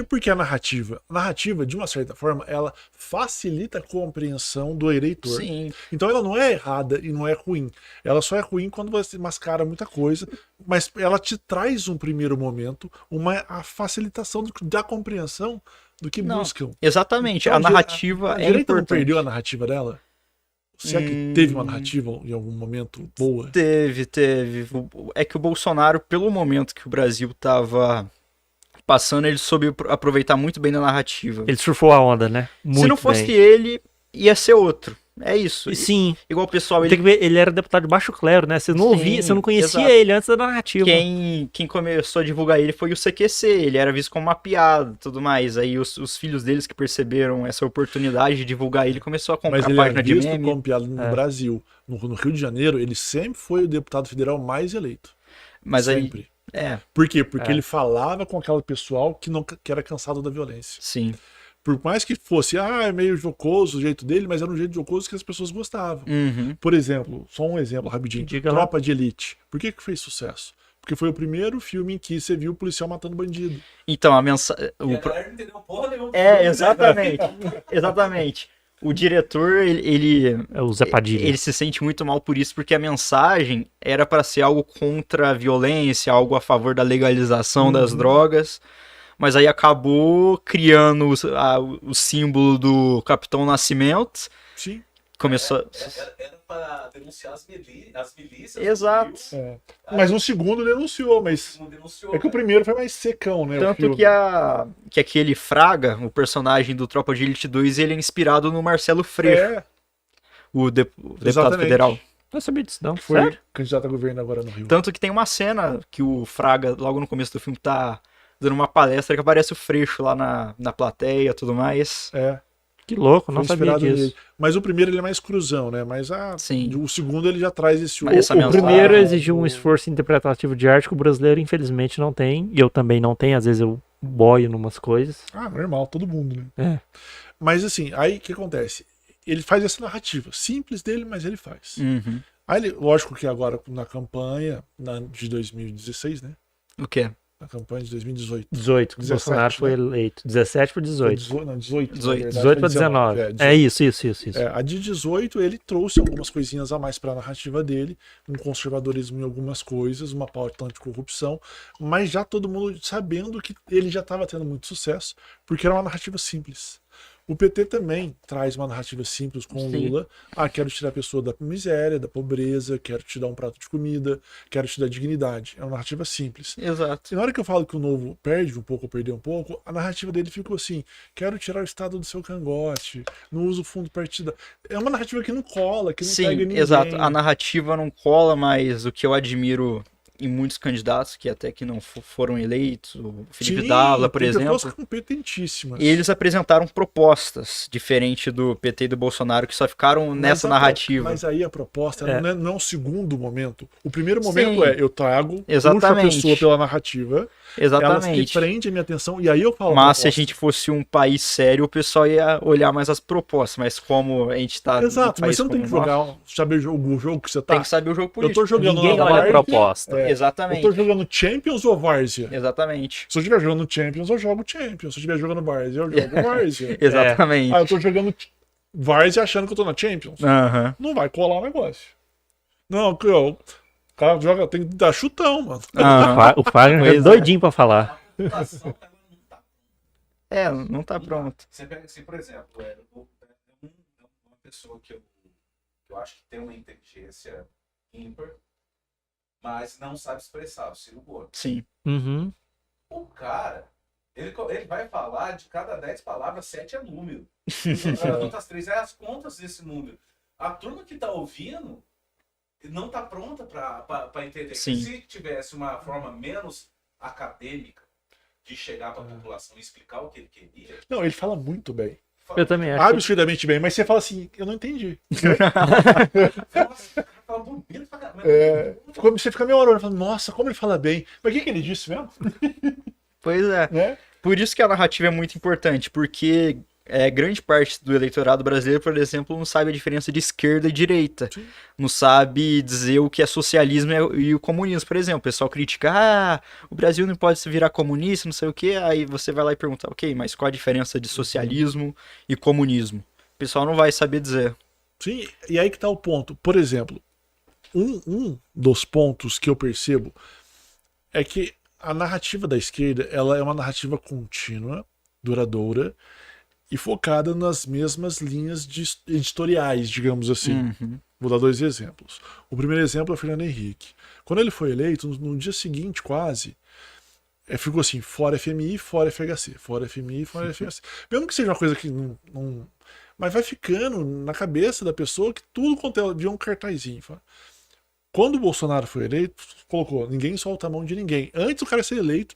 Por que a narrativa? A narrativa, de uma certa forma, ela facilita a compreensão do eleitor. Sim. Então ela não é errada e não é ruim. Ela só é ruim quando você mascara muita coisa, mas ela te traz um primeiro momento, a facilitação da compreensão do que buscam. Exatamente, Então, a narrativa a é direita não importante. perdeu a narrativa dela? Será que teve uma narrativa em algum momento boa? Teve. É que o Bolsonaro, pelo momento que o Brasil tava passando, ele soube aproveitar muito bem da narrativa. Ele surfou a onda, né? Muito Se não fosse bem. ele, ia ser outro. É isso. E sim. Igual o pessoal, Tem que ver, ele era deputado de baixo clero, né? Você não ouvia, você não conhecia ele antes da narrativa. Quem começou a divulgar ele foi o CQC, ele era visto como uma piada e tudo mais. Aí os filhos deles que perceberam essa oportunidade de divulgar ele começou a comprar Mas ele página é de visto meme. como piada no Brasil. No Rio de Janeiro, ele sempre foi o deputado federal mais eleito. Mas sempre. aí. Por quê? Porque ele falava com aquele pessoal que era cansado da violência. Sim. Por mais que fosse, é meio jocoso o jeito dele, mas era um jeito jocoso que as pessoas gostavam. Uhum. Por exemplo, só um exemplo rapidinho. Diga lá. Tropa de Elite. Por que fez sucesso? Porque foi o primeiro filme em que você viu o policial matando bandido. Então, a mensagem. E a galera não entendeu porra nenhuma. Exatamente. O diretor, ele É o Zé Padilha. ele se sente muito mal por isso, porque a mensagem era para ser algo contra a violência, algo a favor da legalização das drogas, mas aí acabou criando o símbolo do Capitão Nascimento. Sim. Começou. Era pra denunciar as milícias. Exato. Mas no segundo denunciou, mas. Não denunciou. É que o primeiro foi mais secão, né? o Tanto filme. que aquele Fraga, o personagem do Tropa de Elite 2, ele é inspirado no Marcelo Freixo, É, o deputado exatamente. federal. Não sabia disso, não. Foi Sério? candidato a governo agora no Rio. Tanto que tem uma cena que o Fraga, logo no começo do filme, tá dando uma palestra que aparece o Freixo lá na plateia e tudo mais. Que louco, não Foi sabia inspirado disso. nele. Mas o primeiro ele é mais cruzão, né? Mas Sim. o segundo ele já traz esse Mas essa O mensagem- primeiro exigiu um esforço interpretativo de arte que o brasileiro infelizmente não tem, e eu também não tenho, às vezes eu boio numas coisas. normal, todo mundo, né? É. Mas assim, aí o que acontece? Ele faz essa narrativa, simples dele, mas ele faz. Uhum. Aí, lógico que agora na campanha de 2016, né? O quê? Na campanha de 2018. 18, que o 17, Bolsonaro foi eleito. 17 para 18. 18. Não, 18. 18. na verdade, 18 para foi 19. 19. É isso. A de 18 ele trouxe algumas coisinhas a mais para a narrativa dele, um conservadorismo em algumas coisas, uma pauta anticorrupção, mas já todo mundo sabendo que ele já estava tendo muito sucesso, porque era uma narrativa simples. O PT também traz uma narrativa simples com o Sim. Lula. Quero tirar a pessoa da miséria, da pobreza, quero te dar um prato de comida, quero te dar dignidade. É uma narrativa simples. Exato. E na hora que eu falo que o Novo perde um pouco, ou perdeu um pouco, a narrativa dele ficou assim: quero tirar o Estado do seu cangote, não uso fundo partidário. É uma narrativa que não cola, que não pega Sim, ninguém. exato. A narrativa não cola, mas o que eu admiro em muitos candidatos que até que não foram eleitos, o Felipe Dávila, por tem exemplo, pessoas competentíssimas. eles apresentaram propostas diferente do PT e do Bolsonaro, que só ficaram nessa narrativa. Mas aí a proposta É. não é um segundo momento. O primeiro momento Sim. eu trago, puxo a Exatamente. pessoa pela narrativa, ela Exatamente. prende a minha atenção, e aí eu falo. Mas se a proposta. gente fosse um país sério, o pessoal ia olhar mais as propostas. Mas como a gente tá. num Exato, mas país você não tem como que o nosso, jogar, saber o jogo que você tá. Tem que saber o jogo Eu político. tô jogando Ninguém na olha a Várzea, proposta. Eu Exatamente. tô jogando Champions ou Várzea? Exatamente. Se eu estiver jogando Champions, eu jogo Champions. Se eu estiver jogando Várzea, eu jogo Várzea. Exatamente. Eu tô jogando Várzea achando que eu tô na Champions. Aham. Não vai colar o negócio. Não, o cara joga, tem que dar chutão, mano. Aham. O Fagner é Pois é. doidinho pra falar. A computação ela não tá. É, não tá pronto. Você pega assim, por exemplo, uma pessoa que eu acho que tem uma inteligência ímpar, mas não sabe expressar, o Ciro Gomes. Sim. Uhum. O cara, ele vai falar de cada 10 palavras, 7 é número. As outras 3 é as contas desse número. A turma que tá ouvindo não tá pronta para entender. Sim. Se tivesse uma forma menos acadêmica de chegar para a população e explicar o que ele queria, Não, ele fala muito bem. Eu também acho. Absurdamente bem, mas você fala assim, eu não entendi. fala bonito pra caramba. Você fica meio hora olhando e fala, nossa, como ele fala bem. Mas o que ele disse mesmo? Pois é. Né? Por isso que a narrativa é muito importante, porque grande parte do eleitorado brasileiro, por exemplo, não sabe a diferença de esquerda e direita. Sim. Não sabe dizer o que é socialismo e o comunismo, por exemplo. O pessoal critica, o Brasil não pode se virar comunista, não sei o quê. Aí você vai lá e pergunta, ok, mas qual a diferença de socialismo e comunismo? O pessoal não vai saber dizer. Sim, e aí que tá o ponto. Por exemplo, um dos pontos que eu percebo é que a narrativa da esquerda, ela é uma narrativa contínua, duradoura e focada nas mesmas linhas editoriais, digamos assim. Uhum. Vou dar 2 exemplos. O primeiro exemplo é o Fernando Henrique. Quando ele foi eleito, no dia seguinte quase, ficou assim, fora FMI, fora FHC, fora FMI, fora FHC. Mesmo que seja uma coisa que não... Mas vai ficando na cabeça da pessoa que tudo quanto é de um cartazinho. Quando o Bolsonaro foi eleito, colocou, ninguém solta a mão de ninguém. Antes do cara ser eleito,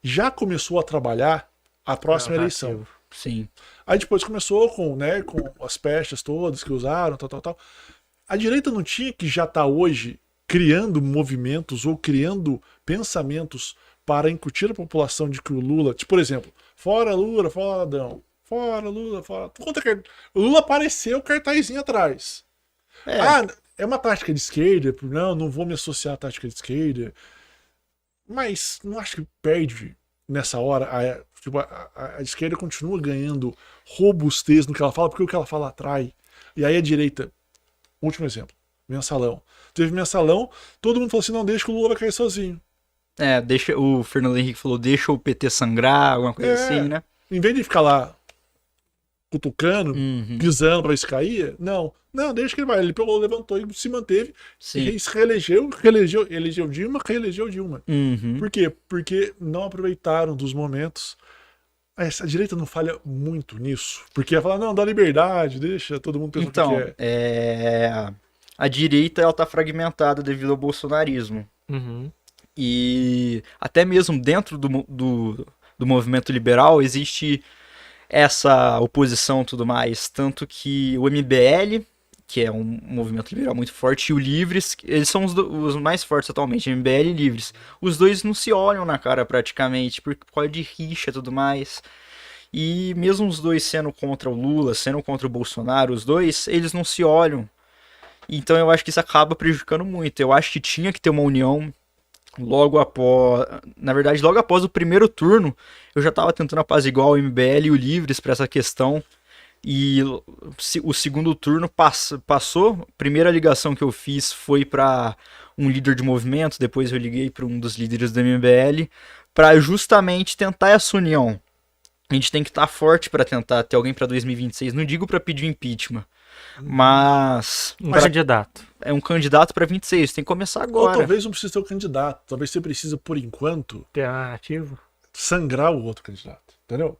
já começou a trabalhar a próxima eleição. Sim. Aí depois começou com as pestes todas que usaram, tal. A direita não tinha que já estar hoje criando movimentos ou criando pensamentos para incutir a população de que o Lula, tipo, por exemplo, fora Lula, fora Adão, fora Lula, fora... O Lula apareceu cartazinho atrás. É uma tática de esquerda, não vou me associar à tática de esquerda, mas não acho que perde nessa hora. A esquerda continua ganhando robustez no que ela fala, porque o que ela fala atrai. E aí a direita, último exemplo, mensalão. Teve mensalão, todo mundo falou assim, não, deixa que o Lula vai cair sozinho. O Fernando Henrique falou, deixa o PT sangrar, alguma coisa assim, né? Em vez de ficar lá cutucando, Uhum. pisando pra ver se caía, não, deixa que ele vai. Ele pegou, levantou e se manteve. Sim. E se elegeu Dilma, reelegeu Dilma. Uhum. Por quê? Porque não aproveitaram dos momentos. A direita não falha muito nisso. Porque ia falar, não, dá liberdade, deixa todo mundo pensar Então, o que quer. a direita ela tá fragmentada devido ao bolsonarismo. Uhum. E até mesmo dentro do movimento liberal existe essa oposição e tudo mais. Tanto que o MBL, que é um movimento liberal muito forte, e o Livres, eles são os mais fortes atualmente, MBL e Livres. Os dois não se olham na cara praticamente, por causa de rixa e tudo mais. E mesmo os dois sendo contra o Lula, sendo contra o Bolsonaro, os dois, eles não se olham. Então eu acho que isso acaba prejudicando muito. Eu acho que tinha que ter uma união logo após o primeiro turno. Eu já estava tentando apaziguar o MBL e o Livres para essa questão. E o segundo turno passou. A primeira ligação que eu fiz foi para um líder de movimento, depois eu liguei para um dos líderes do MBL, para justamente tentar essa união. A gente tem que estar forte para tentar ter alguém para 2026. Não digo para pedir impeachment, mas Candidato. é um candidato para 26. Tem que começar agora. Ou talvez não precise ter o candidato. Talvez você precisa, por enquanto, Alternativo. sangrar o outro candidato. Entendeu?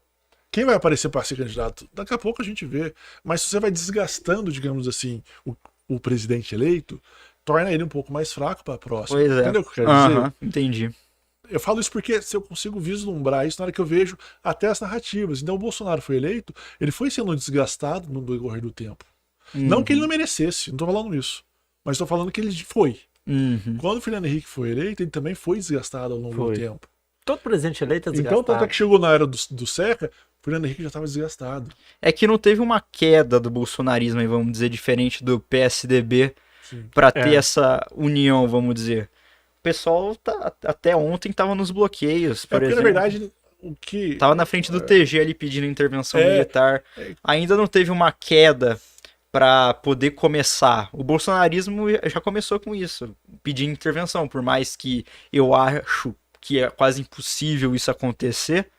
Quem vai aparecer para ser candidato? Daqui a pouco a gente vê. Mas se você vai desgastando, digamos assim, o presidente eleito, torna ele um pouco mais fraco para a próxima. Pois é. Entendeu o que eu quero dizer? Entendi. Eu falo isso porque se eu consigo vislumbrar isso na hora que eu vejo até as narrativas. Então o Bolsonaro foi eleito, ele foi sendo desgastado no decorrer do tempo. Não que ele não merecesse, não tô falando isso. Mas tô falando que ele foi. Uhum. Quando o Fernando Henrique foi eleito, ele também foi desgastado ao longo do tempo. Todo presidente eleito é Então, desgastado. tanto é que chegou na era do Serra, o Fernando Henrique já estava desgastado. É que não teve uma queda do bolsonarismo, aí, vamos dizer, diferente do PSDB, Sim. para ter essa união, vamos dizer. O pessoal até ontem tava nos bloqueios, por Porque, exemplo. na verdade, o que... Tava na frente do TG ali pedindo intervenção militar. Ainda não teve uma queda para poder começar. O bolsonarismo já começou com isso, pedindo intervenção, por mais que eu acho que é quase impossível isso acontecer,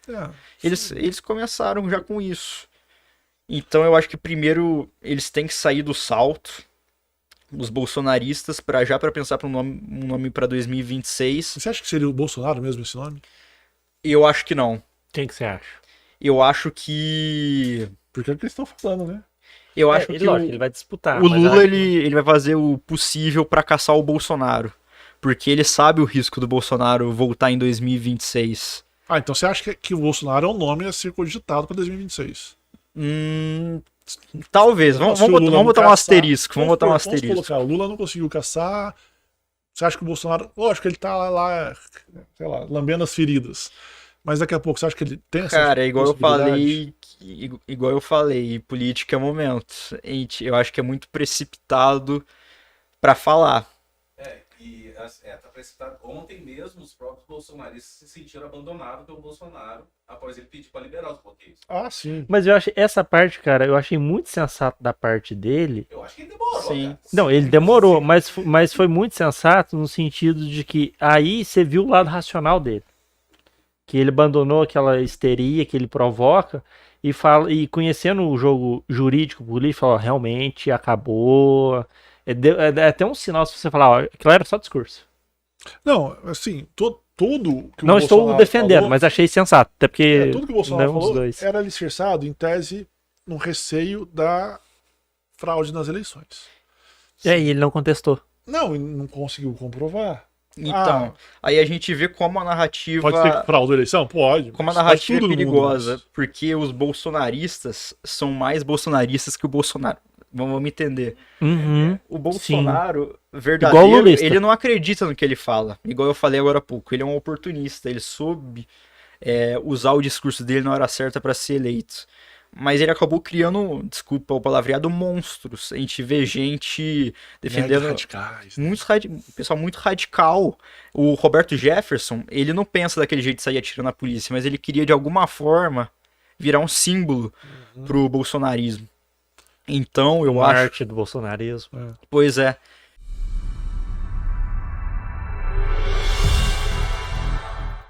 eles começaram já com isso. Então eu acho que primeiro eles têm que sair do salto, os bolsonaristas, para pensar para um nome para 2026. Você acha que seria o Bolsonaro mesmo esse nome? Eu acho que não. Quem que você acha? Eu acho que... Porque é o que eles estão falando, né? Eu acho que ele vai disputar. o Lula ele vai fazer o possível para caçar o Bolsonaro. Porque ele sabe o risco do Bolsonaro voltar em 2026. Então você acha que o Bolsonaro é um nome a ser cogitado para 2026? Talvez. Vamos botar um asterisco. Vamos botar um asterisco. Vamos colocar, o Lula não conseguiu caçar. Você acha que o Bolsonaro... Lógico que ele tá lá, sei lá, lambendo as feridas. Mas daqui a pouco, você acha que ele tem essa Cara, é igual eu possibilidade? falei igual eu falei, política é momento. Eu acho que é muito precipitado pra falar. Tá precipitado. Ontem mesmo os próprios bolsonaristas se sentiram abandonados pelo Bolsonaro após ele pedir para liberar os bloqueios. Ah, sim. Mas eu achei essa parte, cara, eu achei muito sensato da parte dele. Eu acho que ele demorou, Sim. cara. Não, ele demorou, mas foi muito sensato no sentido de que aí você viu o lado racional dele. Que ele abandonou aquela histeria que ele provoca e fala, e conhecendo o jogo jurídico político, fala, ó, realmente acabou. É até um sinal se você falar, ó, aquilo era só discurso. Não, assim, tudo que o Não estou Bolsonaro defendendo, falou, mas achei sensato. Até porque tudo que o Bolsonaro não os falou dois. era alicerçado, em tese, no receio da fraude nas eleições. E aí ele não contestou. Não, e não conseguiu comprovar. Então, aí a gente vê como a narrativa. Pode ter fraude a eleição? Pode. Como a mas faz narrativa é tudo no mundo perigosa, isso. porque os bolsonaristas são mais bolsonaristas que o Bolsonaro. Vamos me entender. Uhum. O Bolsonaro Igual o verdadeiro, lulista. ele não acredita no que ele fala. Igual eu falei agora há pouco. Ele é um oportunista. Ele soube usar o discurso dele na hora certa para ser eleito. Mas ele acabou criando, desculpa o palavreado, monstros. A gente vê gente defendendo. Radicais, né? Pessoal muito radical. O Roberto Jefferson, ele não pensa daquele jeito de sair atirando na polícia, mas ele queria de alguma forma virar um símbolo pro bolsonarismo. Então, eu A acho. arte do bolsonarismo. Pois é.